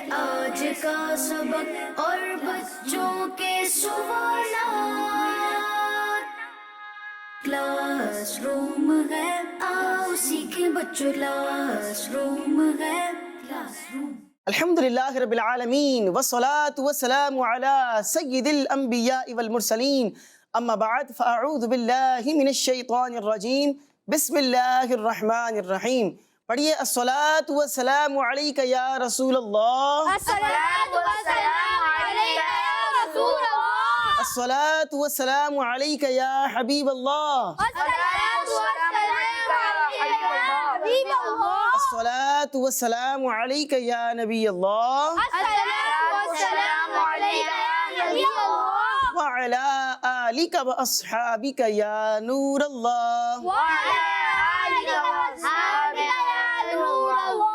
آج کا سبق اور بچوں کے سوالات، کلاس روم ہے، آؤ سیکھیں بچوں، کلاس روم ہے، کلاس روم۔ الحمدللہ رب العالمین والصلاة والسلام علی سید الانبیاء والمرسلین، اما بعد فاعوذ باللہ من الشیطان الرجیم، بسم اللہ الرحمن الرحیم۔ پڑھیے الصلاة والسلام علیک یا رسول اللہ، الصلاۃ والسلام علیک یا رسول اللہ، الصلاة والسلام علیک یا حبیب اللہ، الصلاۃ والسلام علیک یا حبیب اللہ، الصلاة والسلام علیک یا نبی اللہ، الصلاۃ والسلام علیک یا نبی اللہ، وعلی آلک واصحابک یا نور اللہ۔ وعلی آلک واصحابک یا نور اللہ۔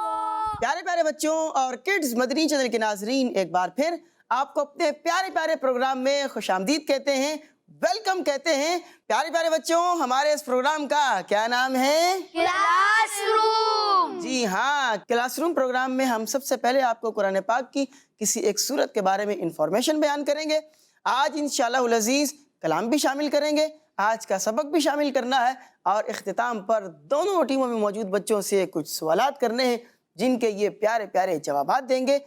پیارے پیارے بچوں اور کڈز مدنی چینل کے ناظرین، ایک بار پھر آپ کو اپنے پیارے پیارے پروگرام میں خوش آمدید کہتے ہیں، ویلکم کہتے ہیں۔ پیارے پیارے بچوں، ہمارے اس پروگرام کا کیا نام ہے؟ Class room. جی ہاں، کلاس روم پروگرام میں ہم سب سے پہلے آپ کو قرآن پاک کی کسی ایک سورت کے بارے میں انفارمیشن بیان کریں گے۔ آج انشاءاللہ العزیز کلام بھی شامل کریں گے، آج کا سبق بھی شامل کرنا ہے، اور اختتام پر دونوں ٹیموں میں موجود بچوں سے کچھ سوالات کرنے ہیں جن کے یہ پیارے پیارے جوابات دیں گے۔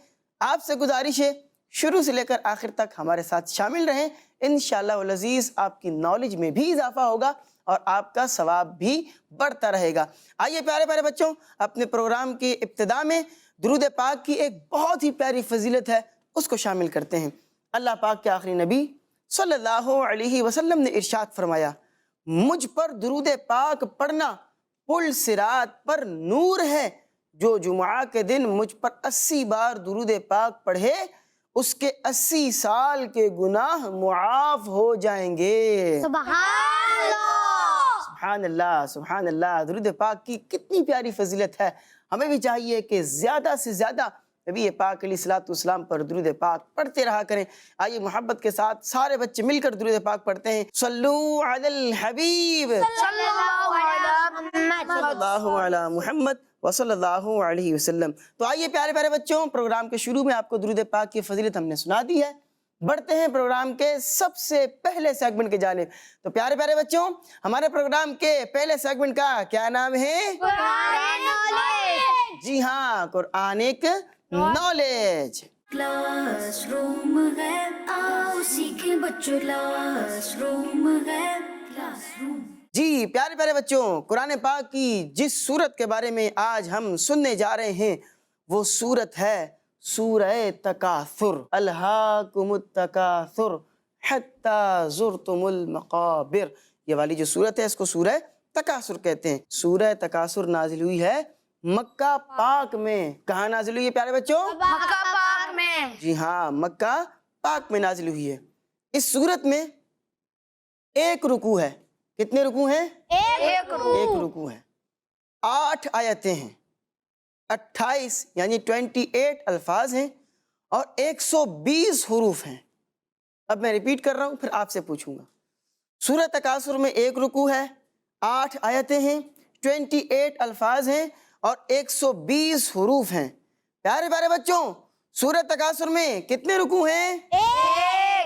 آپ سے گزارش ہے شروع سے لے کر آخر تک ہمارے ساتھ شامل رہیں، انشاءاللہ العزیز آپ کی نالج میں بھی اضافہ ہوگا اور آپ کا ثواب بھی بڑھتا رہے گا۔ آئیے پیارے پیارے بچوں، اپنے پروگرام کی ابتدا میں درود پاک کی ایک بہت ہی پیاری فضیلت ہے، اس کو شامل کرتے ہیں۔ اللہ پاک کے آخری نبی صلی اللہ علیہ وسلم نے ارشاد فرمایا، مجھ پر درود پاک پڑھنا پل صراط پر نور ہے، جو جمعہ کے دن مجھ پر 80 بار درود پاک پڑھے اس کے 80 سال کے گناہ معاف ہو جائیں گے۔ سبحان اللہ، سبحان اللہ، سبحان اللہ۔ درود پاک کی کتنی پیاری فضیلت ہے، ہمیں بھی چاہیے کہ زیادہ سے زیادہ نبی پاک علیہ الصلوۃ والسلام پر درود پاک پڑھتے رہا کریں۔ آئیے محبت کے ساتھ سارے بچے مل کر درود پاک پڑھتے ہیں۔ صلو علی الحبیب صلی اللہ علی محمد، صلی اللہ علی محمد وصلی اللہ علیہ وسلم۔ تو آئیے پیارے پیارے بچوں، پروگرام کے شروع میں آپ کو درود پاک کی فضیلت ہم نے سنا دی ہے، بڑھتے ہیں پروگرام کے سب سے پہلے سیگمنٹ کی جانب۔ تو پیارے پیارے بچوں، ہمارے پروگرام کے پہلے سیگمنٹ کا کیا نام ہے؟ قرآن نالج۔ جی ہاں، قرآنک نالج۔ کلاس روم ہے، آؤ سیکھیں بچوں، کلاس روم ہے، کلاس روم۔ جی پیارے پیارے بچوں، قرآن پاک کی جس سورت کے بارے میں آج ہم سننے جا رہے ہیں وہ سورت ہے سورہ تکاثر، الہاکم التکاثر حتی زرتم المقابر۔ یہ والی جو سورت ہے اس کو سورہ تکاثر کہتے ہیں۔ سورہ تکاثر نازل ہوئی ہے مکہ پاک میں۔ کہاں نازل ہوئی ہے پیارے بچوں؟ مکہ پاک میں۔ جی ہاں، مکہ پاک میں نازل ہوئی ہے۔ اس سورت میں ایک رکوع ہے۔ کتنے رکوع ہیں؟ ایک ایک رکوع ہے، 8 آیتیں ہیں، 28 یعنی 28 الفاظ ہیں، اور 120 حروف ہیں۔ اب میں ریپیٹ کر رہا ہوں، پھر آپ سے پوچھوں گا۔ سورہ تکاثر میں ایک رکوع ہے، 8 آیتیں ہیں، 28 الفاظ ہیں، اور 120 حروف ہیں۔ پیارے پیارے بچوں، سورہ تکاثر میں کتنے رکوع ہیں؟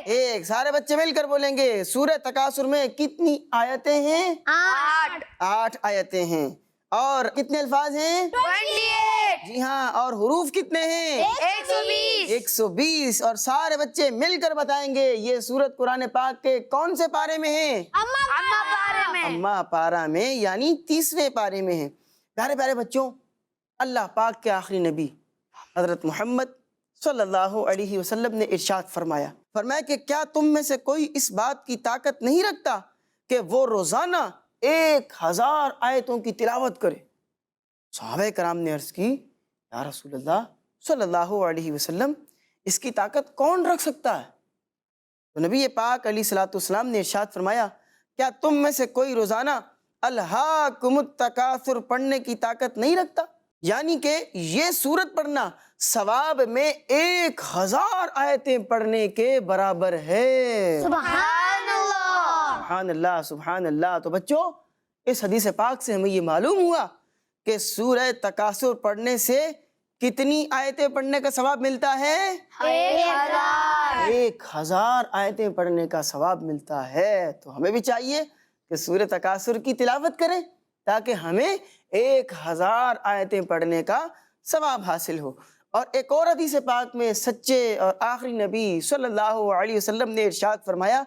ایک۔ سارے بچے مل کر بولیں گے، سورہ تکاثر میں کتنی آیتیں ہیں؟ 8 آیتیں ہیں، اور کتنے الفاظ ہیں؟ 28۔ جی ہاں، اور حروف کتنے ہیں؟ 120۔ 120۔ اور سارے بچے مل کر بتائیں گے یہ سورت قرآن پاک کے کون سے پارے میں ہے؟ اما پارے میں۔ اما پارہ میں، یعنی 30ویں پارے میں ہے۔ پیارے پیارے بچوں، اللہ پاک کے آخری نبی حضرت محمد صلی اللہ علیہ وسلم نے ارشاد فرمایا کہ کیا تم میں سے کوئی اس بات کی طاقت نہیں رکھتا کہ وہ روزانہ 1000 آیتوں کی تلاوت کرے؟ صحابہ کرام نے عرض کی، یا رسول اللہ صلی اللہ علیہ وسلم، اس کی طاقت کون رکھ سکتا ہے؟ تو نبی پاک علیہ الصلوۃ والسلام نے ارشاد فرمایا، کیا تم میں سے کوئی روزانہ الہاکم التکاثر پڑھنے کی طاقت نہیں رکھتا؟ یعنی کہ یہ سورت پڑھنا ثواب میں 1000 آیتیں پڑھنے کے برابر ہے۔ سبحان اللہ، سبحان اللہ، سبحان اللہ۔ تو بچوں، اس حدیث پاک سے ہمیں یہ معلوم ہوا کہ سورہ تکاثر پڑھنے سے کتنی آیتیں پڑھنے کا ثواب ملتا ہے؟ 1000 1000 آیتیں پڑھنے کا ثواب ملتا ہے۔ تو ہمیں بھی چاہیے کہ سورۃ تکاثر کی تلاوت کریں تاکہ ہمیں 1000 آیتیں پڑھنے کا ثواب حاصل ہو۔ اور ایک اور حدیث پاک میں سچے اور آخری نبی صلی اللہ علیہ وسلم نے ارشاد فرمایا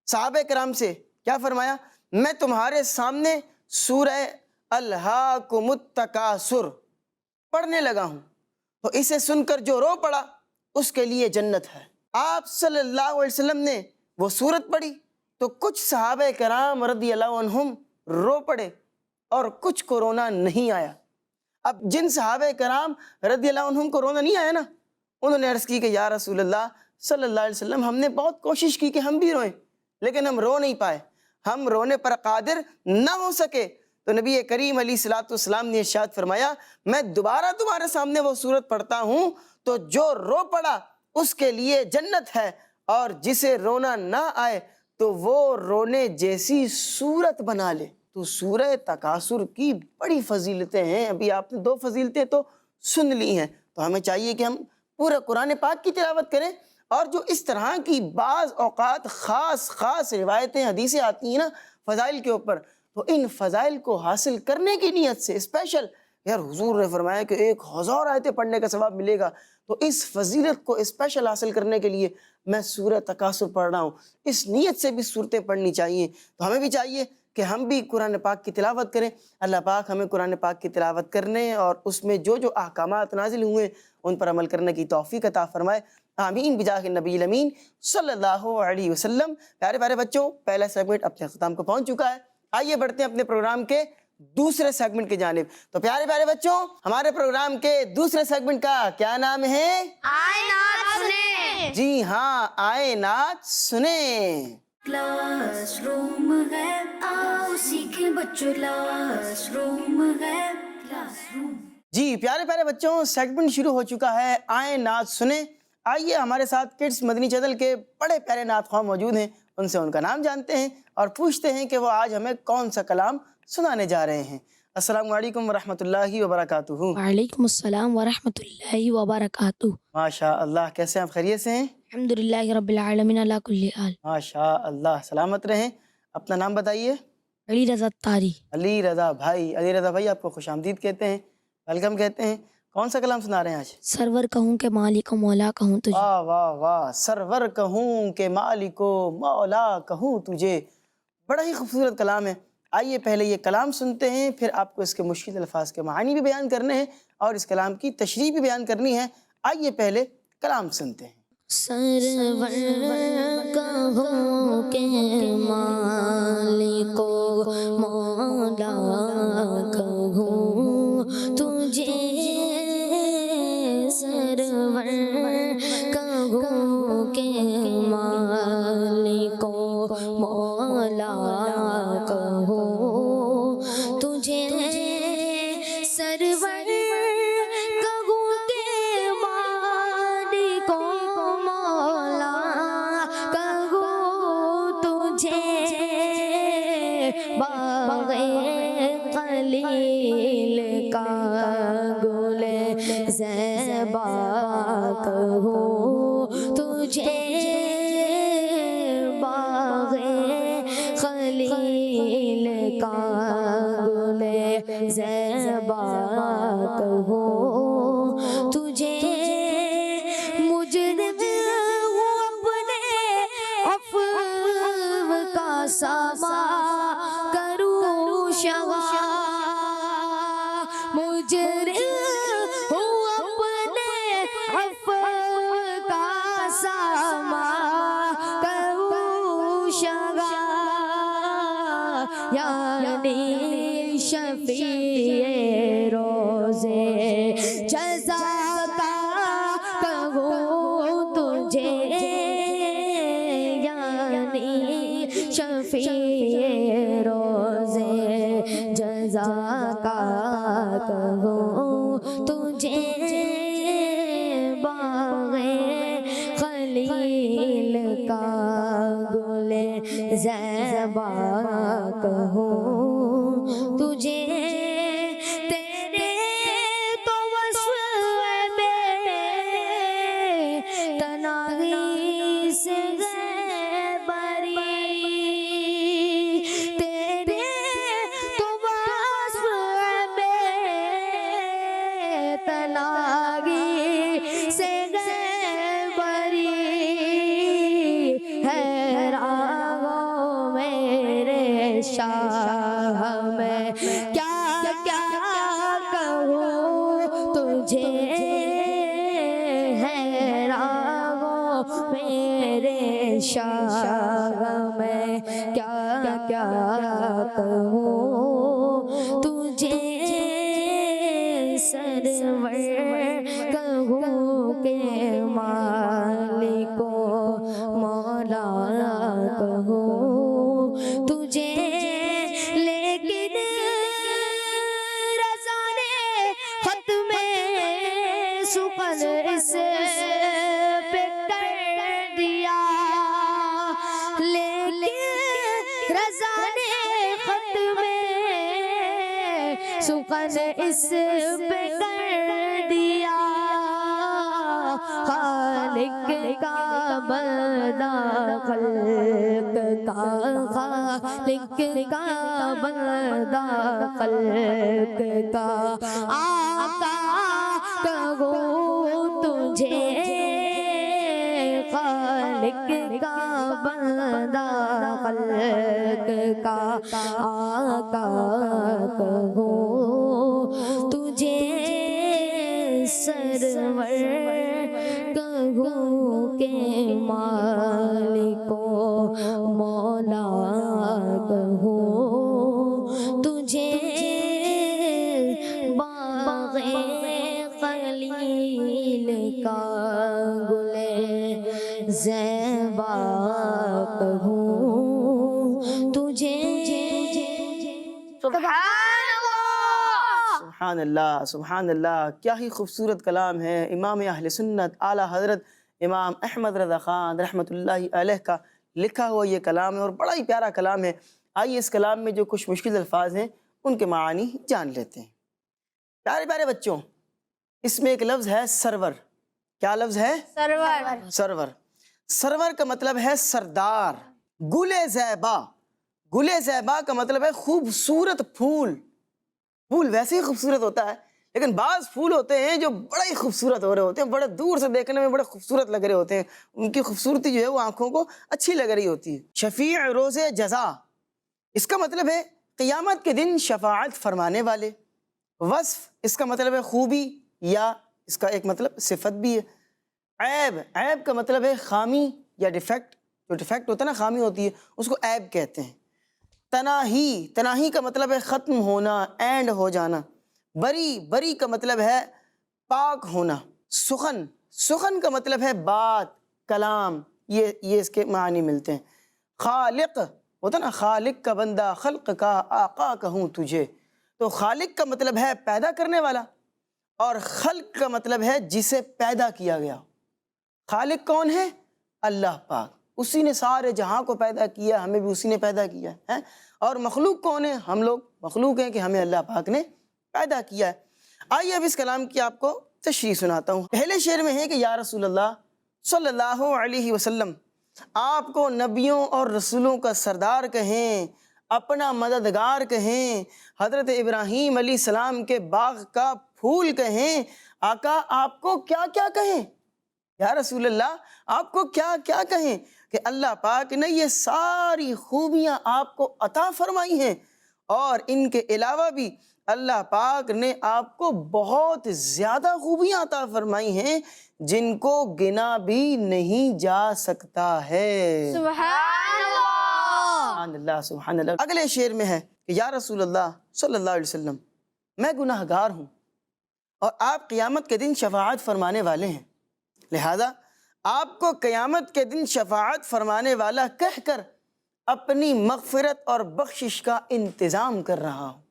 صحابہ کرام سے، کیا فرمایا؟ میں تمہارے سامنے سورہ الہاکم التکاثر پڑھنے لگا ہوں، تو اسے سن کر جو رو پڑا اس کے لیے جنت ہے۔ آپ صلی اللہ علیہ وسلم نے وہ سورت پڑھی تو کچھ صحابہ کرام رضی اللہ عنہم رو پڑے اور کچھ کو رونا نہیں آیا۔ اب جن صحابہ کرام رضی اللہ عنہم کو رونا نہیں آیا نا، انہوں نے عرض کی کہ یا رسول اللہ صلی اللہ علیہ وسلم، ہم نے بہت کوشش کی کہ ہم بھی روئیں لیکن ہم رو نہیں پائے، ہم رونے پر قادر نہ ہو سکے۔ تو نبی کریم علیہ الصلوۃ والسلام نے ارشاد فرمایا میں دوبارہ تمہارے سامنے وہ سورت پڑھتا ہوں تو جو رو پڑا اس کے لیے جنت ہے، اور جسے رونا نہ آئے تو وہ رونے جیسی صورت بنا لے۔ تو سورہ تکاثر کی بڑی فضیلتیں ہیں، ابھی آپ نے 2 فضیلتیں تو سن لی ہیں، تو ہمیں چاہیے کہ ہم پورا قرآن پاک کی تلاوت کریں، اور جو اس طرح کی بعض اوقات خاص روایتیں حدیثیں آتی ہیں نا فضائل کے اوپر، تو ان فضائل کو حاصل کرنے کی نیت سے اسپیشل، یار حضور نے فرمایا کہ 1000 آیتیں پڑھنے کا ثواب ملے گا، تو اس فضیلت کو اسپیشل حاصل کرنے کے لیے میں سورہ تکاثر پڑھ رہا ہوں، اس نیت سے بھی صورتیں پڑھنی چاہیے۔ تو ہمیں بھی چاہیے کہ ہم بھی قرآن پاک کی تلاوت کریں۔ اللہ پاک ہمیں قرآن پاک کی تلاوت کرنے اور اس میں جو جو احکامات نازل ہوئے ان پر عمل کرنے کی توفیق عطا فرمائے، آمین بجاہ النبی الامین صلی اللہ علیہ وسلم۔ پیارے پیارے بچوں، پہلا سیگمنٹ اپنے اختتام کو پہنچ چکا ہے، آئیے بڑھتے ہیں اپنے پروگرام کے دوسرے سیگمنٹ کی جانب۔ تو پیارے پیارے بچوں، ہمارے پروگرام کے دوسرے سیگمنٹ کا کیا نام ہے؟ آئے نعت سنیں۔ جی ہاں، آئے نعت سنیں۔ کلاس روم ہے، آؤ سیکھیں بچوں، کلاس روم ہے، کلاس روم۔ جی پیارے پیارے بچوں، سیگمنٹ شروع ہو چکا ہے، آئیں نعت سنیں۔ آئیے ہمارے ساتھ کڈس مدنی چینل کے بڑے پیارے نعت خواہ موجود ہیں، ان سے ان کا نام جانتے ہیں اور پوچھتے ہیں کہ وہ آج ہمیں کون سا کلام سنانے جا رہے ہیں۔ السلام علیکم ورحمۃ اللہ وبرکاتہ۔ وعلیکم السلام ورحمۃ اللہ وبرکاتہ۔ ماشاء اللہ، کیسے ہیں آپ؟ خیریت سے ہیں؟ الحمدللہ رب العالمین علی کل حال۔ ماشاء اللہ، سلامت رہیں۔ اپنا نام بتائیے۔ علی رضا تاری۔ علی رضا بھائی، علی رضا بھائی آپ کو خوش آمدید کہتے ہیں، ویلکم کہتے ہیں۔ کون سا کلام سنا رہے ہیں آج؟ سرور کہوں کہ مالک و مولا کہوں تجھے۔ واہ واہ واہ، سرور کہوں کہ مالک و مولا کہوں تجھے، بڑا ہی خوبصورت کلام ہے۔ آئیے پہلے یہ کلام سنتے ہیں، پھر آپ کو اس کے مشکل الفاظ کے معنی بھی بیان کرنے ہیں اور اس کلام کی تشریح بھی بیان کرنی ہے۔ آئیے پہلے کلام سنتے ہیں۔ سرور کہوں کہ مالک و مولا کہوں تجھے، سرور کہوں کہ مالک و مولا کہوں تجھے، سرور کہوں کہ مالک و مولا کہوں تجھے، باغ خلیل کا گل زیبا کہوں تجھے، باغ خلیل کا گل زیبا کہوں تجھے، مجرم ہوں اپنے عفو کا ساما کروں شوا، مجرم ہوں اپنے عفو کا ساما کروں شوا، یعنی شفیع روزے جزا کا کہوں تجھے، یعنی شفیع روزے جزا کا کہوں تجھے، باغ خلیل کا گل زیبا کہوں تجھے، تیرے تو وصف شاہ میں کیا کیا کہوں تجھے سرور کہوں کہ مالک و مولا کہوں تجھے، لیکن رضا نے ختم سخن اس پہ کر دیا، لیکن رضا نے ختم سخن اس پہ کر دیا، خالق کا بندہ خلق کا، خالق کا بندہ خلق کا، آقا کہوں تجھے، خالق کا بندہ خلق کا، آقا کہوں تجھے، سرور کہوں کہ مالک و مولا کہوں تجھے، باغ خلیل کا گل زیبا کہوں تجھے۔ سبحان اللہ، سبحان اللہ، کیا ہی خوبصورت کلام ہے امام اہل سنت اعلیٰ حضرت امام احمد رضا خان رحمۃ اللہ علیہ کا لکھا ہوا یہ کلام ہے، اور بڑا ہی پیارا کلام ہے۔ آئیے اس کلام میں جو کچھ مشکل الفاظ ہیں ان کے معانی جان لیتے ہیں۔ پیارے پیارے بچوں، اس میں ایک لفظ ہے سرور۔ کیا لفظ ہے؟ سرور۔ سرور۔ سرور کا مطلب ہے سردار۔ گل زیبا، گل زیبا کا مطلب ہے خوبصورت پھول۔ پھول ویسے ہی خوبصورت ہوتا ہے، لیکن بعض پھول ہوتے ہیں جو بڑے ہی خوبصورت ہو رہے ہوتے ہیں، بڑے دور سے دیکھنے میں بڑے خوبصورت لگ رہے ہوتے ہیں، ان کی خوبصورتی جو ہے وہ آنکھوں کو اچھی لگ رہی ہوتی ہے۔ شفیع روز جزا، اس کا مطلب ہے قیامت کے دن شفاعت فرمانے والے۔ وصف، اس کا مطلب ہے خوبی، یا اس کا ایک مطلب صفت بھی ہے۔ عیب، عیب کا مطلب ہے خامی یا ڈیفیکٹ، جو ڈیفیکٹ ہوتا ہے نا، خامی ہوتی ہے، اس کو عیب کہتے ہیں۔ تناہی، تناہی کا مطلب ہے ختم ہونا، اینڈ ہو جانا۔ بری، بری کا مطلب ہے پاک ہونا۔ سخن، سخن کا مطلب ہے بات، کلام، یہ اس کے معنی ملتے ہیں۔ خالق ہوتا نا، خالق کا بندہ خلق کا، آقا کہوں تجھے، تو خالق کا مطلب ہے پیدا کرنے والا، اور خلق کا مطلب ہے جسے پیدا کیا گیا۔ خالق کون ہے؟ اللہ پاک، اسی نے سارے جہاں کو پیدا کیا، ہمیں بھی اسی نے پیدا کیا ہے۔ اور مخلوق کون ہے؟ ہم لوگ مخلوق ہیں کہ ہمیں اللہ پاک نے پیدا کیا ہے۔ آئیے اب اس کلام کی آپ کو تشریح سناتا ہوں۔ پہلے شعر میں ہے کہ یا رسول اللہ صلی اللہ علیہ وسلم، آپ کو نبیوں اور رسولوں کا سردار کہیں، اپنا مددگار کہیں، حضرت ابراہیم علیہ السلام کے باغ کا پھول کہیں۔ آقا آپ کو کیا کیا کہیں؟ یا رسول اللہ آپ کو کیا کیا کہیں کہ اللہ پاک نے یہ ساری خوبیاں آپ کو عطا فرمائی ہیں، اور ان کے علاوہ بھی اللہ پاک نے آپ کو بہت زیادہ خوبیاں عطا فرمائی ہیں جن کو گنا بھی نہیں جا سکتا ہے۔ سبحان اللہ۔ سبحان اللہ، سبحان اللہ۔ اگلے شعر میں ہے کہ یا رسول اللہ صلی اللہ علیہ وسلم، میں گناہ گار ہوں اور آپ قیامت کے دن شفاعت فرمانے والے ہیں، لہذا آپ کو قیامت کے دن شفاعت فرمانے والا کہہ کر اپنی مغفرت اور بخشش کا انتظام کر رہا ہوں۔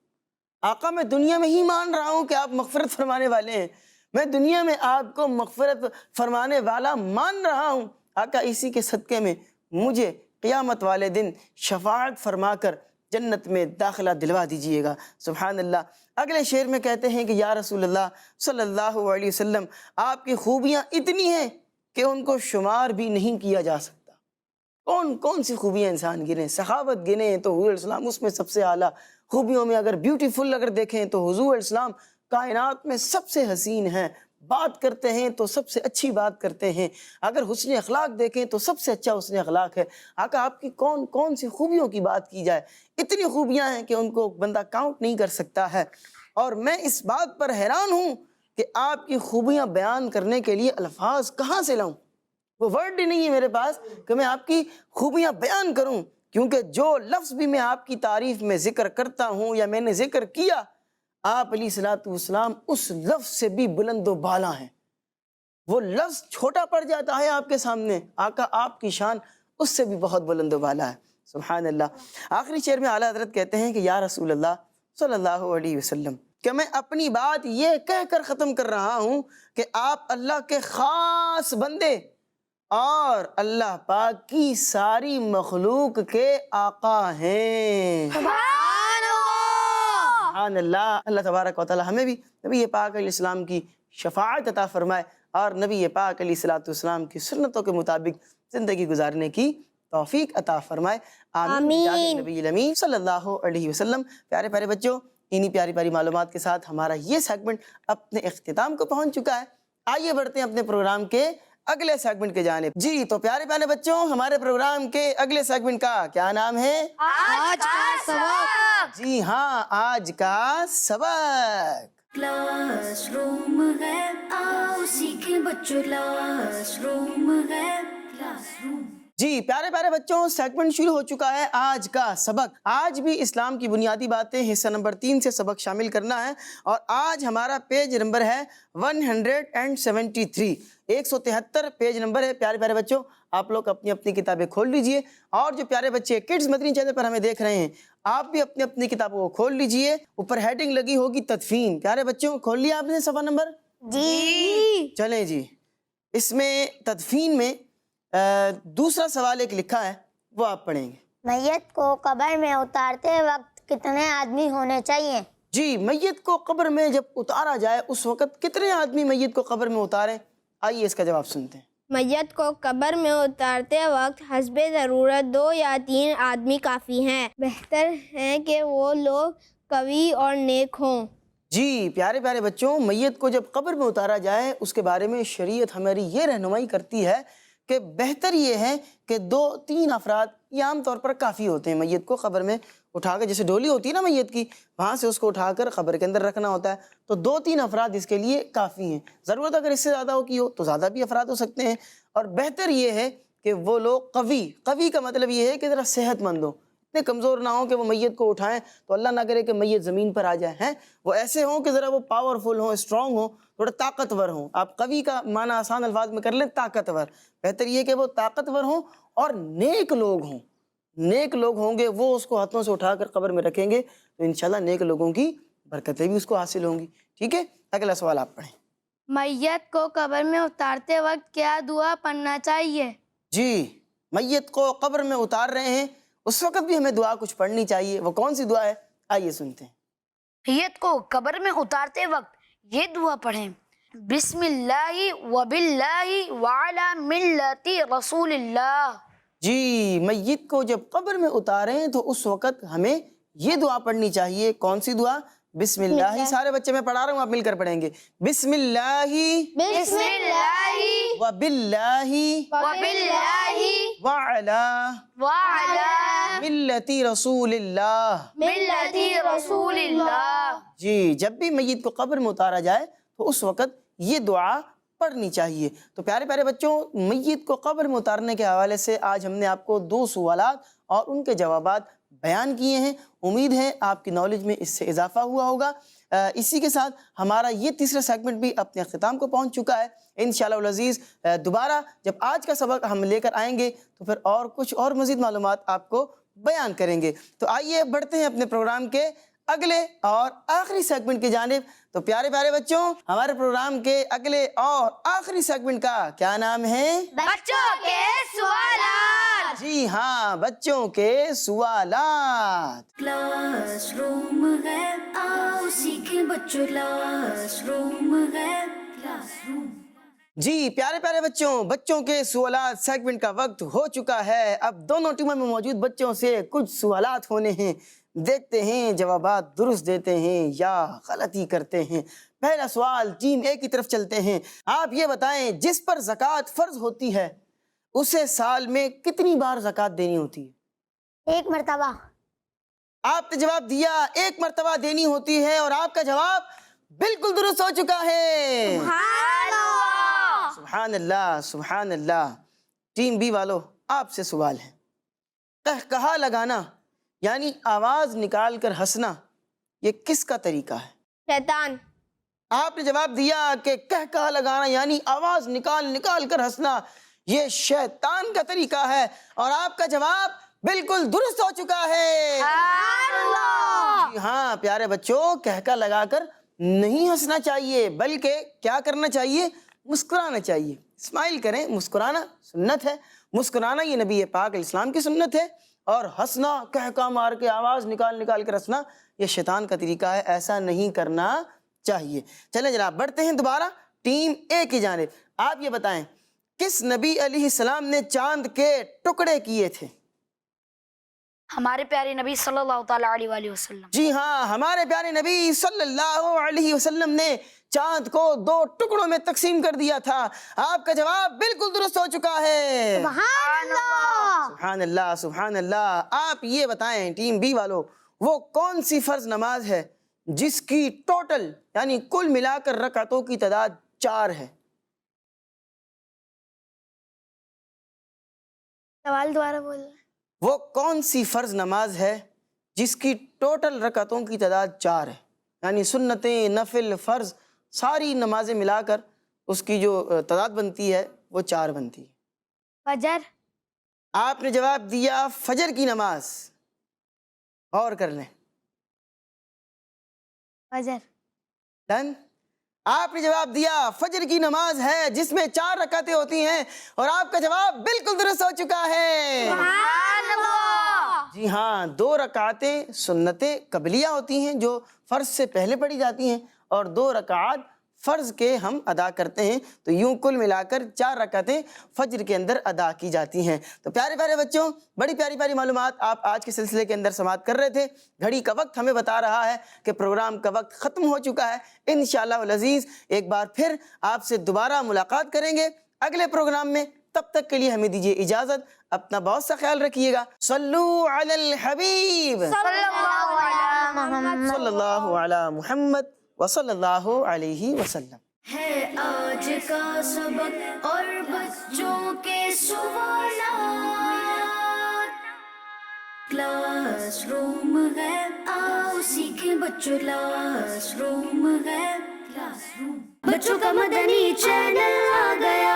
آقا میں دنیا میں ہی مان رہا ہوں کہ آپ مغفرت فرمانے والے ہیں، میں دنیا میں آپ کو مغفرت فرمانے والا مان رہا ہوں۔ آقا اسی کے صدقے میں مجھے قیامت والے دن شفاعت فرما کر جنت میں داخلہ دلوا دیجئے گا۔ سبحان اللہ۔ اگلے شعر میں کہتے ہیں کہ یا رسول اللہ صلی اللہ علیہ وسلم، آپ کی خوبیاں اتنی ہیں کہ ان کو شمار بھی نہیں کیا جا سکتا۔ کون کون سی خوبیاں انسان گنے؟ سخاوت گنے تو حضور علیہ السلام اس میں سب سے اعلیٰ خوبیوں میں، اگر بیوٹیفل اگر دیکھیں تو حضور علیہ السلام کائنات میں سب سے حسین ہیں، بات کرتے ہیں تو سب سے اچھی بات کرتے ہیں، اگر حسن اخلاق دیکھیں تو سب سے اچھا حسن اخلاق ہے۔ آقا آپ کی کون کون سی خوبیوں کی بات کی جائے؟ اتنی خوبیاں ہیں کہ ان کو بندہ کاؤنٹ نہیں کر سکتا ہے، اور میں اس بات پر حیران ہوں کہ آپ کی خوبیاں بیان کرنے کے لیے الفاظ کہاں سے لاؤں۔ وہ ورڈ ہی نہیں ہے میرے پاس کہ میں آپ کی خوبیاں بیان کروں، کیونکہ جو لفظ بھی میں آپ کی تعریف میں ذکر کرتا ہوں یا میں نے ذکر کیا، آپ علیہ الصلوۃ والسلام اس لفظ سے بھی بلند و بالا ہیں۔ وہ لفظ چھوٹا پڑ جاتا ہے آپ کے سامنے، آقا آپ کی شان اس سے بھی بہت بلند و بالا ہے۔ سبحان اللہ۔ آخری شعر میں اعلیٰ حضرت کہتے ہیں کہ یا رسول اللہ صلی اللہ علیہ وسلم، کہ میں اپنی بات یہ کہہ کر ختم کر رہا ہوں کہ آپ اللہ کے خاص بندے اور اللہ پاک کی ساری مخلوق کے آقا ہیں۔ سبحان اللہ۔ اللہ تبارک و تعالی ہمیں بھی نبی پاک علیہ السلام کی شفاعت عطا فرمائے اور نبی پاک علیہ الصلوۃ والسلام کی سنتوں کے مطابق زندگی گزارنے کی توفیق عطا فرمائے، آمین بجاہ نبی الامین صلی اللہ علیہ وسلم۔ پیارے پیارے بچوں، انہی پیاری پیاری معلومات کے ساتھ ہمارا یہ سیگمنٹ اپنے اختتام کو پہنچ چکا ہے۔ آئیے بڑھتے ہیں اپنے پروگرام کے اگلے سیگمنٹ کی جانب۔ جی تو پیارے پیارے بچوں، ہمارے پروگرام کے اگلے سیگمنٹ کا کیا نام ہے؟ آج کا سبق۔ جی ہاں، آج کا سبق۔ کلاس روم ہے، آؤ سیکھیں بچوں، کلاس روم ہے، کلاس روم۔ جی پیارے پیارے بچوں، سیگمنٹ شروع ہو چکا ہے آج کا سبق۔ آج بھی اسلام کی بنیادی باتیں حصہ نمبر 3 سے سبق شامل کرنا ہے، اور آج ہمارا پیج نمبر ہے 173، 173 پیج نمبر ہے۔ پیارے پیارے بچوں، آپ لوگ اپنی اپنی کتابیں کھول لیجئے، اور جو پیارے بچے کڈز مدنی چینل پر ہمیں دیکھ رہے ہیں، آپ بھی اپنی اپنی کتابوں کو کھول لیجئے۔ اوپر ہیڈنگ لگی ہوگی تدفین۔ پیارے بچوں، کھول لیا آپ نے صفحہ نمبر؟ جی۔ چلیں جی، اس میں تدفین میں دوسرا سوال ایک لکھا ہے، وہ آپ پڑھیں گے۔ میت کو قبر میں اتارتے وقت کتنے آدمی ہونے چاہیے؟ جی، میت کو قبر میں جب اتارا جائے اس وقت کتنے آدمی میت کو قبر میں اتاریں؟ آئیے اس کا جواب سنتے ہیں۔ میت کو قبر میں اتارتے وقت حسب ضرورت 2 یا 3 آدمی کافی ہیں۔ بہتر ہے کہ وہ لوگ قوی اور نیک ہوں۔ جی پیارے پیارے بچوں، میت کو جب قبر میں اتارا جائے اس کے بارے میں شریعت ہماری یہ رہنمائی کرتی ہے کہ بہتر یہ ہے کہ 2-3 افراد یہ عام طور پر کافی ہوتے ہیں۔ میت کو قبر میں اٹھا کر، جیسے ڈولی ہوتی ہے نا میت کی، وہاں سے اس کو اٹھا کر قبر کے اندر رکھنا ہوتا ہے، تو 2-3 افراد اس کے لیے کافی ہیں۔ ضرورت اگر اس سے زیادہ ہو تو زیادہ بھی افراد ہو سکتے ہیں، اور بہتر یہ ہے کہ وہ لوگ قوی کا مطلب یہ ہے کہ ذرا صحت مند ہو، اتنے کمزور نہ ہوں کہ وہ میت کو اٹھائیں تو اللہ نہ کرے کہ میت زمین پر آ جائے، ہیں وہ ایسے ہوں کہ ذرا وہ پاورفل ہوں، اسٹرانگ ہوں، تھوڑا طاقتور ہوں۔ آپ قوی کا معنی آسان الفاظ میں کر لیں، طاقتور۔ بہتر یہ کہ وہ طاقتور ہوں اور نیک لوگ ہوں۔ نیک لوگ ہوں گے، وہ اس کو ہاتھوں سے اٹھا کر قبر میں رکھیں گے تو انشاءاللہ نیک لوگوں کی برکتیں بھی اس کو حاصل ہوں گی۔ ٹھیک ہے، اگلا سوال آپ پڑھیں۔ میت کو قبر میں اتارتے وقت کیا دعا پڑھنا چاہیے؟ جی، میت کو قبر میں اتار رہے ہیں اس وقت بھی ہمیں دعا کچھ پڑھنی چاہیے، وہ کون سی دعا ہے؟ آئیے سنتے ہیں۔ میت کو قبر میں اتارتے وقت یہ دعا پڑھیں: بسم اللہ وباللہ وعلی ملت رسول اللہ۔ جی، میت کو جب قبر میں اتاریں تو اس وقت ہمیں یہ دعا پڑھنی چاہیے۔ کون سی دعا؟ بسم اللہ۔ سارے بچے میں پڑھا رہا ہوں، آپ مل کر پڑھیں گے۔ بسم اللہ بسم اللہ وباللہ وباللہ وعلی وعلی ملت رسول اللہ۔ ملت رسول اللہ۔ جی، جب بھی میت کو قبر میں اتارا جائے تو اس وقت یہ دعا پڑھنی چاہیے۔ تو پیارے پیارے بچوں، میت کو قبر میں اتارنے کے حوالے سے آج ہم نے آپ کو 2 سوالات اور ان کے جوابات بیان کیے ہیں۔ امید ہے آپ کی نالج میں اس سے اضافہ ہوا ہوگا۔ اسی کے ساتھ ہمارا یہ تیسرا سیگمنٹ بھی اپنے اختتام کو پہنچ چکا ہے۔ انشاءاللہ العزیز دوبارہ جب آج کا سبق ہم لے کر آئیں گے تو پھر اور کچھ اور مزید معلومات آپ کو بیان کریں گے۔ تو آئیے بڑھتے ہیں اپنے پروگرام کے اگلے اور آخری سیگمنٹ کی جانب۔ تو پیارے پیارے بچوں، ہمارے پروگرام کے اگلے اور آخری سیگمنٹ کا کیا نام ہے؟ بچوں کے سوالات۔ جی ہاں، بچوں کے سوالات۔ کلاس روم ہے، آؤ سیکھیں بچوں، کلاس روم ہے، کلاس روم۔ جی پیارے پیارے بچوں کے سوالات سیگمنٹ کا وقت ہو چکا ہے۔ اب دونوں ٹیموں میں موجود بچوں سے کچھ سوالات ہونے ہیں، دیکھتے ہیں جوابات درست دیتے ہیں یا غلطی کرتے ہیں۔ پہلا سوال، ٹیم اے کی طرف چلتے ہیں۔ آپ یہ بتائیں، جس پر زکوٰۃ فرض ہوتی ہے اسے سال میں کتنی بار زکوٰۃ دینی ہوتی ہے؟ 1 مرتبہ۔ آپ نے جواب دیا 1 مرتبہ دینی ہوتی ہے، اور آپ کا جواب بالکل درست ہو چکا ہے۔ سبحان اللہ، سبحان اللہ۔ ٹیم بی والو آپ سے سوال ہے، قہقہا لگانا یعنی آواز نکال کر ہنسنا یہ کس کا طریقہ ہے؟ شیطان. آپ نے جواب دیا کہ قہقہا لگانا یعنی آواز نکال کر ہنسنا یہ شیطان کا طریقہ ہے، اور آپ کا جواب بالکل درست ہو چکا ہے. جی ہاں پیارے بچوں، قہقہا لگا کر نہیں ہنسنا چاہیے بلکہ کیا کرنا چاہیے؟ مسکرانا چاہیے. اسمائل کریں، مسکرانا سنت ہے، مسکرانا یہ نبی پاک علیہ السلام کی سنت ہے، اور ہنسنا قہقہا مار کے آواز نکال کر ہنسنا یہ شیطان کا طریقہ ہے، ایسا نہیں کرنا چاہیے. چلیں جناب بڑھتے ہیں دوبارہ ٹیم اے کی جانب. آپ یہ بتائیں کس نبی علیہ السلام نے چاند کے ٹکڑے کیے تھے؟ ہمارے پیارے نبی صلی اللہ تعالیٰ علیہ وآلہ وسلم. جی ہاں ہمارے پیارے نبی صلی اللہ علیہ وسلم نے چاند کو 2 ٹکڑوں میں تقسیم کر دیا تھا. آپ کا جواب بالکل درست ہو چکا ہے. سبحان اللہ سبحان اللہ. آپ یہ بتائیں ٹیم بی والو وہ کون سی فرض نماز ہے جس کی ٹوٹل یعنی کل ملا کر رکعتوں کی تعداد 4 ہے؟ سوال دوبارہ بول رہے ہیں. وہ کون سی فرض نماز ہے جس کی ٹوٹل رکعتوں کی تعداد 4 ہے؟ یعنی سنتیں، نفل، فرض ساری نمازیں ملا کر اس کی جو تعداد بنتی ہے وہ 4 بنتی ہے. فجر. آپ نے جواب دیا فجر کی نماز. اور کر لیں. فجر. ڈن. آپ نے جواب دیا فجر کی نماز ہے جس میں 4 رکعتیں ہوتی ہیں، اور آپ کا جواب بالکل درست ہو چکا ہے. جی ہاں 2 رکعتیں سنتیں قبلیہ ہوتی ہیں جو فرض سے پہلے پڑھی جاتی ہیں، اور 2 رکعات فرض کے ہم ادا کرتے ہیں، تو یوں کل ملا کر 4 رکعتیں فجر کے اندر ادا کی جاتی ہیں. تو پیارے پیارے بچوں بڑی پیاری معلومات آپ آج کے سلسلے کے اندر سماعت کر رہے تھے. گھڑی کا وقت ہمیں بتا رہا ہے کہ پروگرام کا وقت ختم ہو چکا ہے. انشاءاللہ العزیز ایک بار پھر آپ سے دوبارہ ملاقات کریں گے اگلے پروگرام میں. تب تک کے لیے ہمیں دیجیے اجازت. اپنا بہت سا خیال رکھیے گا. صلو علی الحبیب صلی اللہ علی محمد وصلی اللہ علیہ وسلم. ہے آج کا سبق اور بچوں کے سوالات. کلاس روم ہے آؤ سیکھیں بچوں. کلاس روم ہے بچوں کا مدنی چینل آ گیا.